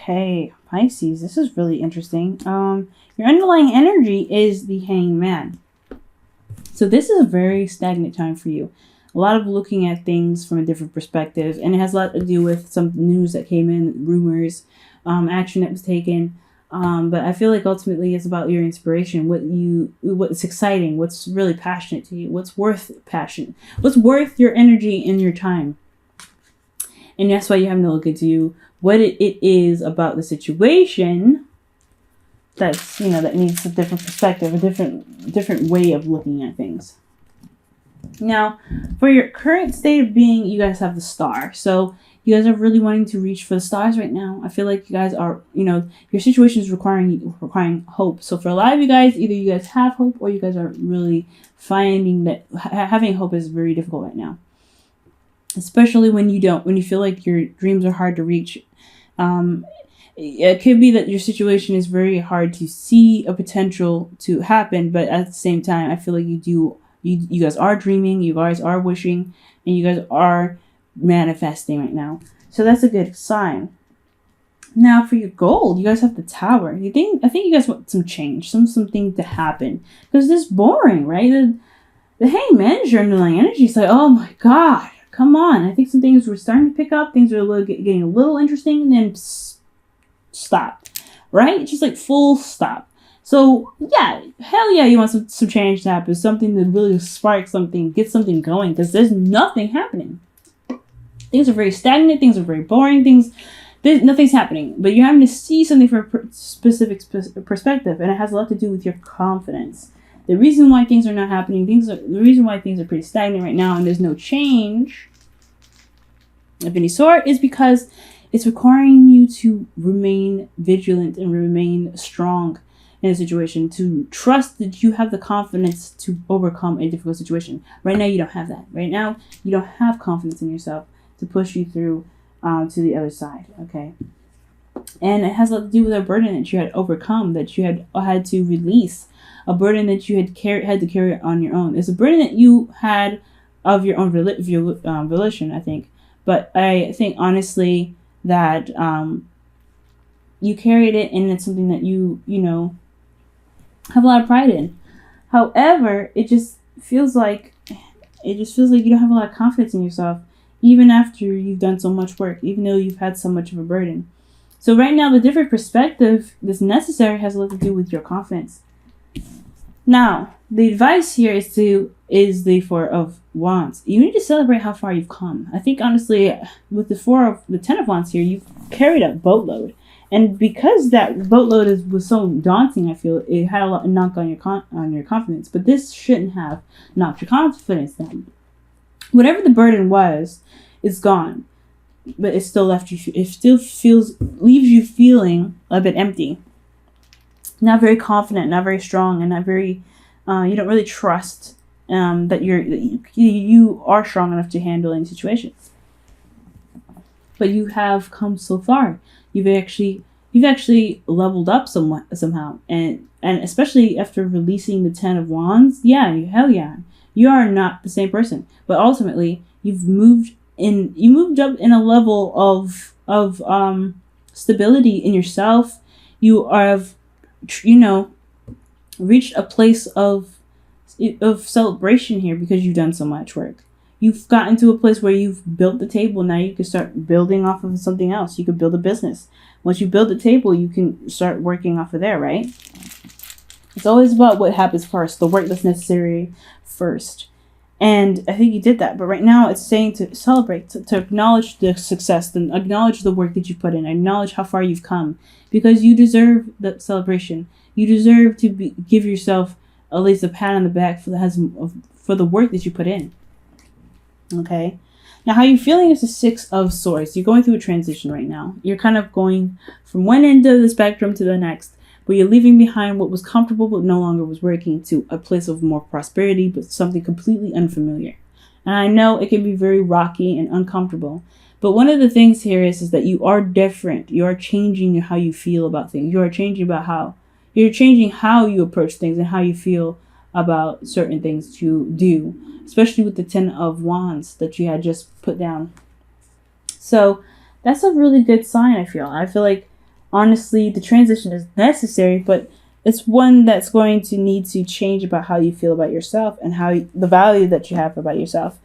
Okay, Pisces, this is really interesting. Your underlying energy is the Hanged Man. So this is a very stagnant time for you. A lot of looking at things from a different perspective, and it has a lot to do with some news that came in, rumors, action that was taken. But I feel like ultimately it's about your inspiration, what's exciting, what's really passionate to you, what's worth passion, what's worth your energy and your time. And that's why you have to look into what it is about the situation that's, that needs a different perspective, a different way of looking at things. Now, for your current state of being, you guys have the Star. So you guys are really wanting to reach for the stars right now. I feel like you guys are, your situation is requiring hope. So for a lot of you guys, either you guys have hope or you guys are really finding that having hope is very difficult right now. Especially when you feel like your dreams are hard to reach. It could be that your situation is very hard to see a potential to happen, but at the same time, I feel like you guys are dreaming, you guys are wishing, and you guys are manifesting right now. So that's a good sign. Now for your goal, you guys have the Tower. I think you guys want some change, something to happen, because this is boring, right? The Hanged Man is your underlying energy. It's like, oh my God, come on. I think some things were starting to pick up. Things are getting a little interesting, and then stop, right? Just like full stop. So yeah, hell yeah, you want some change to happen, something to really spark something, get something going, because there's nothing happening. Things are very stagnant. Things are very boring. Nothing's happening. But you're having to see something from a specific perspective, and it has a lot to do with your confidence. The reason why things are not happening, the reason why things are pretty stagnant right now, and there's no change of any sort, is because it's requiring you to remain vigilant and remain strong in a situation, to trust that you have the confidence to overcome a difficult situation. Right now, you don't have that. Right now, you don't have confidence in yourself to push you through to the other side, okay? And it has a lot to do with a burden that you had overcome, that you had to release, a burden that you had to carry on your own. It's a burden that you had of your own volition, I think. But I think, honestly, that you carried it, and it's something that you have a lot of pride in. However, it just feels like you don't have a lot of confidence in yourself, even after you've done so much work, even though you've had so much of a burden. So right now, the different perspective that's necessary has a lot to do with your confidence. Now, the advice here is the Four of Wands. You need to celebrate how far you've come. I think, honestly, with the Ten of Wands here, you've carried a boatload. And because that boatload was so daunting, I feel it had a lot of knock on your confidence. But this shouldn't have knocked your confidence down. Whatever the burden was, it's gone. But it still leaves you feeling a bit empty. Not very confident, not very strong, and not very. You don't really trust that you are strong enough to handle any situation. But you have come so far. You've actually leveled up somehow, and especially after releasing the Ten of Wands, hell yeah, you are not the same person. But ultimately, you've moved up in a level of stability in yourself. You have, reached a place of celebration here because you've done so much work. You've gotten to a place where you've built the table. Now you can start building off of something else. You could build a business. Once you build the table, you can start working off of there, right? It's always about what happens first, the work that's necessary first. And I think you did that. But right now it's saying to celebrate, to acknowledge the success, and acknowledge the work that you put in, acknowledge how far you've come, because you deserve the celebration. You deserve to give yourself at least a pat on the back for the work that you put in. Okay. Now, how you're feeling is the Six of Swords. You're going through a transition right now. You're kind of going from one end of the spectrum to the next, where you're leaving behind what was comfortable but no longer was working, to a place of more prosperity, but something completely unfamiliar. And I know it can be very rocky and uncomfortable, but one of the things here is that you are different. You are changing how you feel about things. You're changing how you approach things and how you feel about certain things to do, especially with the Ten of Wands that you had just put down. So that's a really good sign, I feel. I feel like honestly, the transition is necessary, but it's one that's going to need to change about how you feel about yourself and the value that you have about yourself.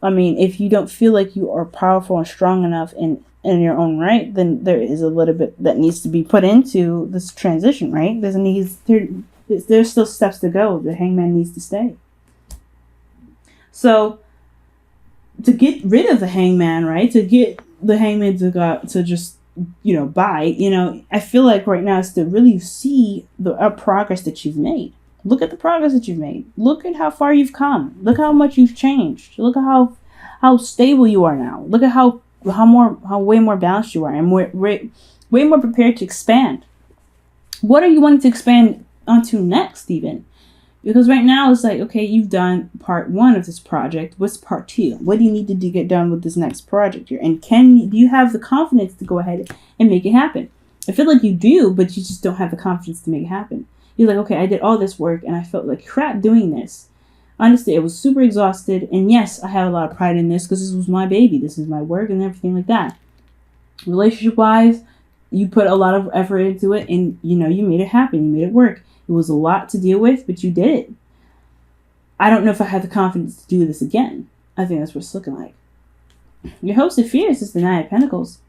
I mean, if you don't feel like you are powerful and strong enough in your own right, then there is a little bit that needs to be put into this transition, right? There's still steps to go. The hangman needs to stay. So to get rid of the hangman, right? To get the hangman to just, bite, I feel like right now is to really see the progress that you've made. Look at the progress that you've made. Look at how far you've come. Look how much you've changed. Look at how stable you are now. Look at how way more balanced you are, and way more prepared to expand. What are you wanting to expand onto next, even? Because right now it's like, okay, you've done part 1 of this project. What's part 2? What do you need to get done with this next project here? And do you have the confidence to go ahead and make it happen? I feel like you do, but you just don't have the confidence to make it happen. You're like, okay, I did all this work and I felt like crap doing this. Honestly, I was super exhausted. And yes, I have a lot of pride in this because this was my baby. This is my work and everything like that. Relationship-wise, you put a lot of effort into it and, you made it happen. You made it work. It was a lot to deal with, but you did it. I don't know if I have the confidence to do this again. I think that's what it's looking like. Your host of fears is the Nine of Pentacles.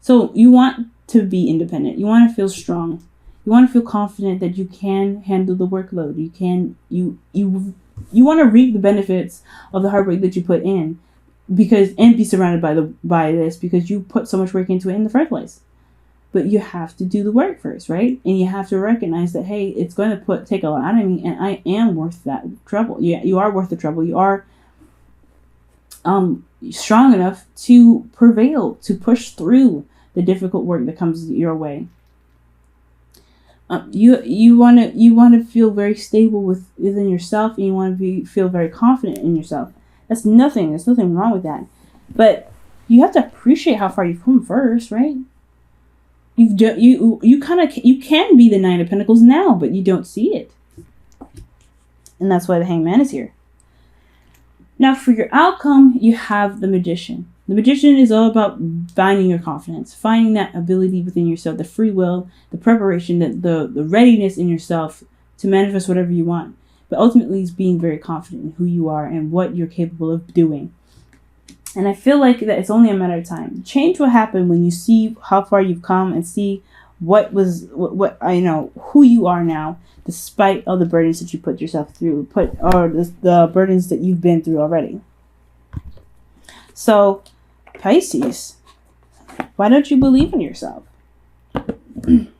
So you want to be independent. You want to feel strong. You want to feel confident that you can handle the workload. You want to reap the benefits of the hard work that you put in, and be surrounded by this because you put so much work into it in the first place. But you have to do the work first, right? And you have to recognize that, hey, it's going to take a lot out of me, and I am worth that trouble. Yeah, you are worth the trouble. You are strong enough to prevail, to push through the difficult work that comes your way. You want to feel very stable within yourself, and you want to feel very confident in yourself. There's nothing wrong with that. But you have to appreciate how far you've come first, right? You can be the Nine of Pentacles now, but you don't see it. And that's why the Hangman is here. Now for your outcome, you have the Magician. The Magician is all about finding your confidence, finding that ability within yourself, the free will, the preparation, the readiness in yourself to manifest whatever you want. But ultimately, it's being very confident in who you are and what you're capable of doing. And I feel like that it's only a matter of time. Change will happen when you see how far you've come and see who you are now, despite all the burdens that you put yourself through, the burdens that you've been through already. So, Pisces, why don't you believe in yourself? You've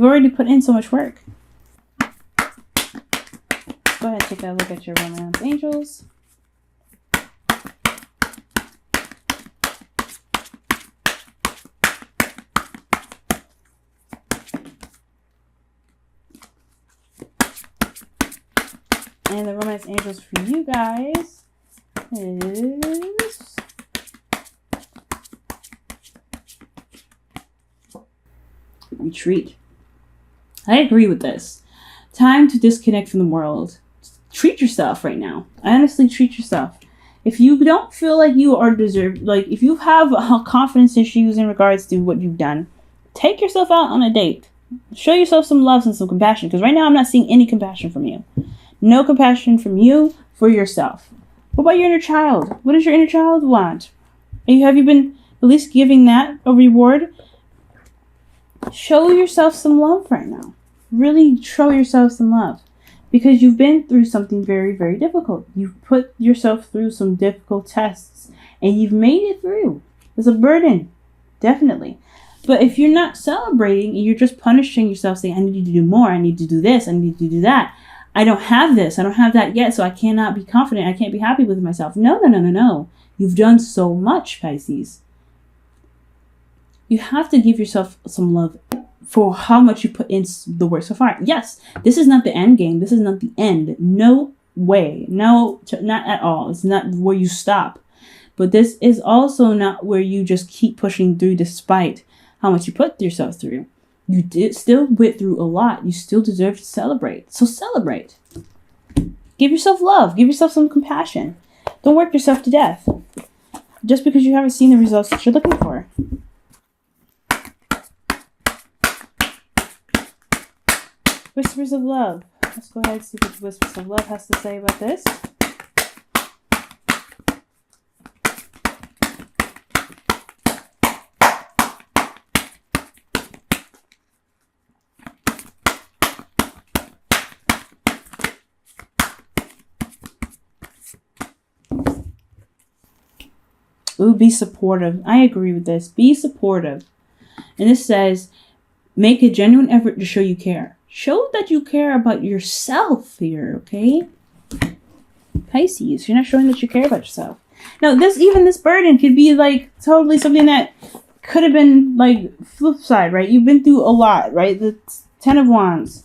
already put in so much work. Go ahead and take a look at your romance angels. And the romance angels for you guys is retreat. I agree with this. Time to disconnect from the world. Treat yourself right now. Honestly, treat yourself. If you don't feel like you are deserved, like if you have confidence issues in regards to what you've done, take yourself out on a date. Show yourself some love and some compassion, because right now I'm not seeing any compassion from you. No compassion from you for yourself. What about your inner child? What does your inner child want? Have you been at least giving that a reward? Show yourself some love right now. Really show yourself some love. Because you've been through something very, very difficult. You've put yourself through some difficult tests. And you've made it through. It's a burden. Definitely. But if you're not celebrating and you're just punishing yourself, saying, I need to do more, I need to do this, I need to do that. I don't have this, I don't have that yet, so I cannot be confident, I can't be happy with myself. No. You've done so much, Pisces. You have to give yourself some love for how much you put in the work so far. Yes, this is not the end game. This is not the end. No way. No, not at all. It's not where you stop. But this is also not where you just keep pushing through despite how much you put yourself through. You still went through a lot. You still deserve to celebrate. So celebrate. Give yourself love. Give yourself some compassion. Don't work yourself to death just because you haven't seen the results that you're looking for. Whispers of love. Let's go ahead and see what the Whispers of love has to say about this. Ooh, be supportive. I agree with this. Be supportive. And this says, make a genuine effort to show you care. Show that you care about yourself here, okay? Pisces, you're not showing that you care about yourself. Now, this burden could be like totally something that could have been like flip side, right? You've been through a lot, right? The Ten of Wands.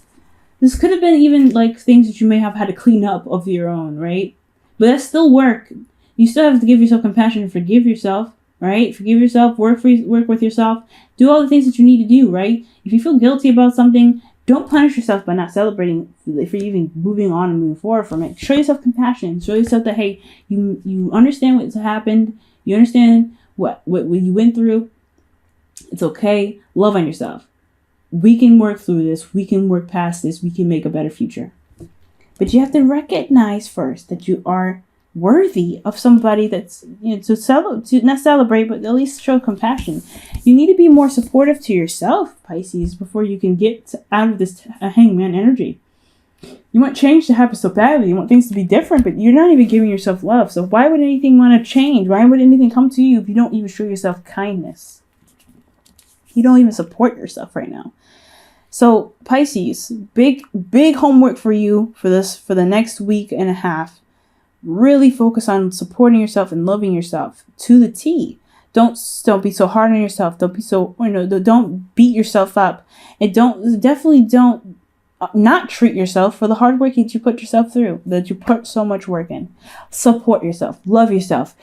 This could have been even like things that you may have had to clean up of your own, right? But that's still work. You still have to give yourself compassion and forgive yourself, right? Forgive yourself, work with yourself, do all the things that you need to do, right? If you feel guilty about something, don't punish yourself by not celebrating for even moving on and moving forward from it. Show yourself compassion. Show yourself that, hey, you understand what's happened. You understand what you went through. It's okay. Love on yourself. We can work through this. We can work past this. We can make a better future. But you have to recognize first that you are worthy of somebody that's, to not celebrate, but at least show compassion. You need to be more supportive to yourself, Pisces, before you can get out of this hangman energy. You want change to happen so badly. You want things to be different, but you're not even giving yourself love. So why would anything want to change? Why would anything come to you if you don't even show yourself kindness? You don't even support yourself right now. So Pisces, big homework for you for the next week and a half. Really focus on supporting yourself and loving yourself to the T. Don't be so hard on yourself. Don't be so, don't beat yourself up. And definitely don't not treat yourself for the hard work that you put yourself through, that you put so much work in. Support yourself. Love yourself.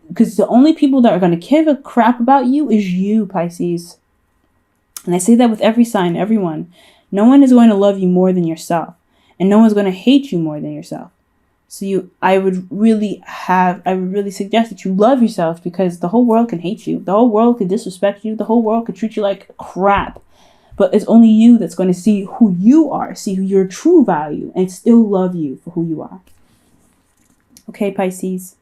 Because the only people that are going to give a crap about you is you, Pisces. And I say that with every sign, everyone. No one is going to love you more than yourself. And no one's going to hate you more than yourself. So I would really suggest that you love yourself, because the whole world can hate you. The whole world could disrespect you. The whole world could treat you like crap. But it's only you that's going to see who you are, see your true value, and still love you for who you are. Okay, Pisces.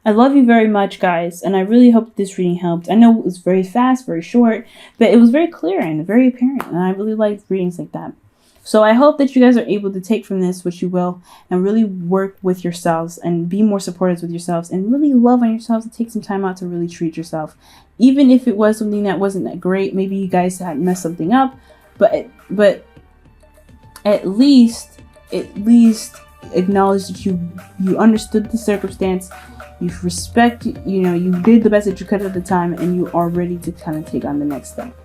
I love you very much, guys. And I really hope this reading helped. I know it was very fast, very short, but it was very clear and very apparent. And I really like readings like that. So I hope that you guys are able to take from this what you will, and really work with yourselves and be more supportive with yourselves, and really love on yourselves and take some time out to really treat yourself. Even if it was something that wasn't that great, maybe you guys had messed something up, but at least acknowledge that you understood the circumstance, you respect, you did the best that you could at the time, and you are ready to kind of take on the next step.